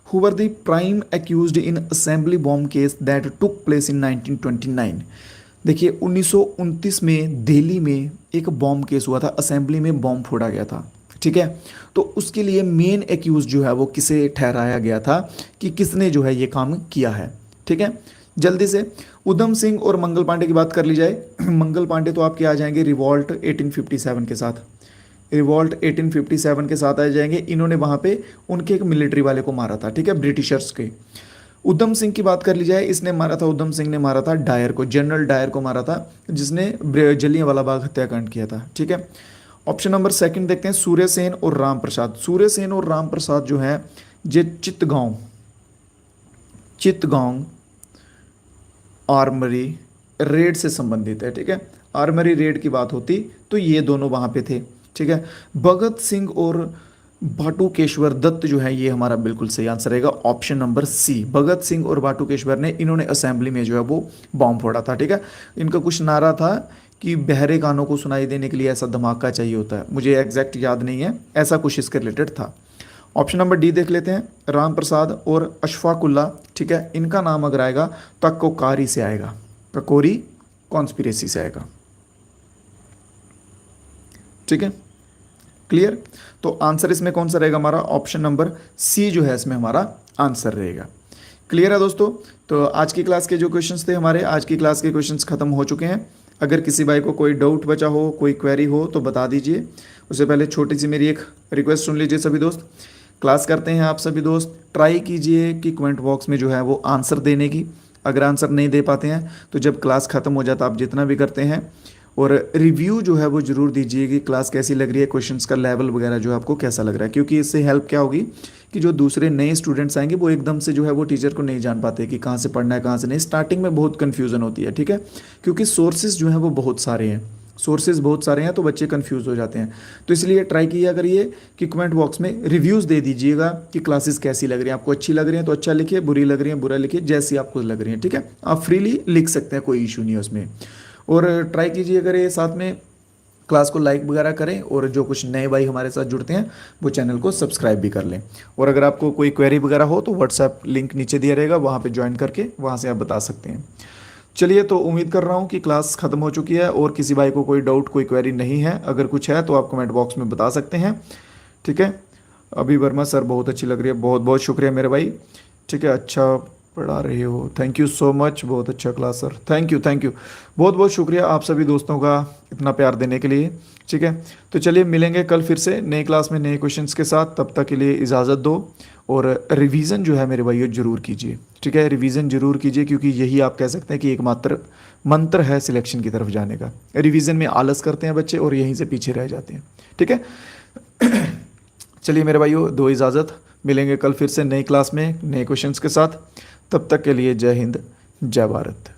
Who were the prime accused in assembly bomb case that took place in 1929। देखिए 1929 में दिल्ली में एक बॉम्ब केस हुआ था, असेंबली में बॉम्ब फोड़ा गया था। ठीक है, तो उसके लिए मेन एक्यूज जो है वो किसे ठहराया गया था कि किसने जो है ये काम किया है? ठीक है, जल्दी से उधम सिंह और मंगल पांडे की बात कर ली जाए। मंगल पांडे तो आपके आ जाएंगे रिवॉल्ट 1857 के साथ, रिवॉल्ट 1857 के साथ आ जाएंगे। इन्होंने वहाँ पे उनके एक मिलिट्री वाले को मारा था, ठीक है, ब्रिटिशर्स के। उधम सिंह की बात कर ली जाए, इसने मारा था, उधम सिंह ने मारा था डायर को, जनरल डायर को मारा था, जिसने जलियांवाला बाग हत्याकांड किया था। ठीक है, ऑप्शन नंबर सेकंड देखते हैं, सूर्य सेन और राम प्रसाद। सूर्य सेन और राम प्रसाद जो है ये चित्तगांव आर्मरी रेड से संबंधित है। ठीक है, आर्मरी रेड की बात होती तो ये दोनों वहाँ पे थे। ठीक है, भगत सिंह और बाटुकेश्वर दत्त जो है ये हमारा बिल्कुल सही आंसर रहेगा, option number C. Bhagat Singh और बाटुकेश्वर ने इन्होंने असेंबली में जो है वो बॉम्ब फोड़ा था। ठीक है, इनका कुछ नारा था कि बहरे कानों को सुनाई देने के लिए ऐसा धमाका चाहिए होता है, मुझे एग्जैक्ट याद नहीं है, ऐसा कुछ इसके रिलेटेड था। ऑप्शन नंबर डी देख लेते हैं, राम प्रसाद और अशफाकुल्ला। ठीक है, इनका नाम अगर आएगा तो ककोरी से आएगा, ककोरी कॉन्स्पिरेसी से आएगा। ठीक है, क्लियर? तो आंसर इसमें कौन सा रहेगा हमारा? ऑप्शन नंबर सी जो है इसमें हमारा आंसर रहेगा। क्लियर है दोस्तों? तो आज की क्लास के जो क्वेश्चंस थे हमारे, आज की क्लास के क्वेश्चंस खत्म हो चुके हैं। अगर किसी भाई को कोई डाउट बचा हो, कोई क्वेरी हो तो बता दीजिए। उससे पहले छोटी सी मेरी एक रिक्वेस्ट सुन लीजिए सभी दोस्त। क्लास करते हैं आप सभी दोस्त, ट्राई कीजिए कि कमेंट बॉक्स में जो है वो आंसर देने की। अगर आंसर नहीं दे पाते हैं तो जब क्लास ख़त्म हो जाता आप जितना भी करते हैं और रिव्यू जो है वो ज़रूर दीजिए कि क्लास कैसी लग रही है, क्वेश्चंस का लेवल वगैरह जो है आपको कैसा लग रहा है, क्योंकि इससे हेल्प क्या होगी कि जो दूसरे नए स्टूडेंट्स आएंगे वो एकदम से जो है वो टीचर को नहीं जान पाते कि कहाँ से पढ़ना है कहाँ से नहीं। स्टार्टिंग में बहुत कन्फ्यूज़न होती है, ठीक है, क्योंकि सोर्सेज जो हैं वो बहुत सारे हैं, सोर्सेज बहुत सारे हैं, तो बच्चे कंफ्यूज हो जाते हैं। तो इसलिए ट्राई किया करिए कि कमेंट बॉक्स में रिव्यूज़ दे दीजिएगा कि क्लासेस कैसी लग रही हैं, आपको अच्छी लग रही हैं तो अच्छा लिखिए, बुरी लग रही हैं बुरा लिखिए, जैसी आपको लग रही है, ठीक है, आप फ्रीली लिख सकते हैं, कोई इशू नहीं है उसमें। और ट्राई कीजिए करिए साथ में क्लास को लाइक वगैरह करें, और जो कुछ नए भाई हमारे साथ जुड़ते हैं वो चैनल को सब्सक्राइब भी कर लें। और अगर आपको कोई क्वेरी वगैरह हो तो व्हाट्सएप लिंक नीचे दिया रहेगा, वहाँ पे ज्वाइन करके वहाँ से आप बता सकते हैं। चलिए, तो उम्मीद कर रहा हूँ कि क्लास ख़त्म हो चुकी है और किसी भाई को कोई डाउट कोई क्वेरी नहीं है। अगर कुछ है तो आप कमेंट बॉक्स में बता सकते हैं, ठीक है। अभी वर्मा सर बहुत अच्छी लग रही है, बहुत बहुत शुक्रिया मेरे भाई, ठीक है, अच्छा पढ़ा रहे हो, थैंक यू सो मच, बहुत अच्छा class sir, thank you thank you, बहुत बहुत शुक्रिया आप सभी दोस्तों का इतना प्यार देने के लिए, ठीक है। तो चलिए मिलेंगे कल फिर से नई क्लास में नए क्वेश्चंस के साथ, तब तक के लिए इजाज़त दो। और रिवीजन जो है मेरे भाइयों ज़रूर कीजिए, ठीक है, रिवीजन ज़रूर कीजिए, क्योंकि यही आप कह सकते हैं कि एकमात्र मंत्र है सिलेक्शन की तरफ जाने का। रिवीजन में आलस करते हैं बच्चे और यहीं से पीछे रह जाते हैं, ठीक है। चलिए मेरे भाइयों, दो इजाज़त, मिलेंगे कल फिर से नई क्लास में नए क्वेश्चंस के साथ, तब तक के लिए जय हिंद जय भारत।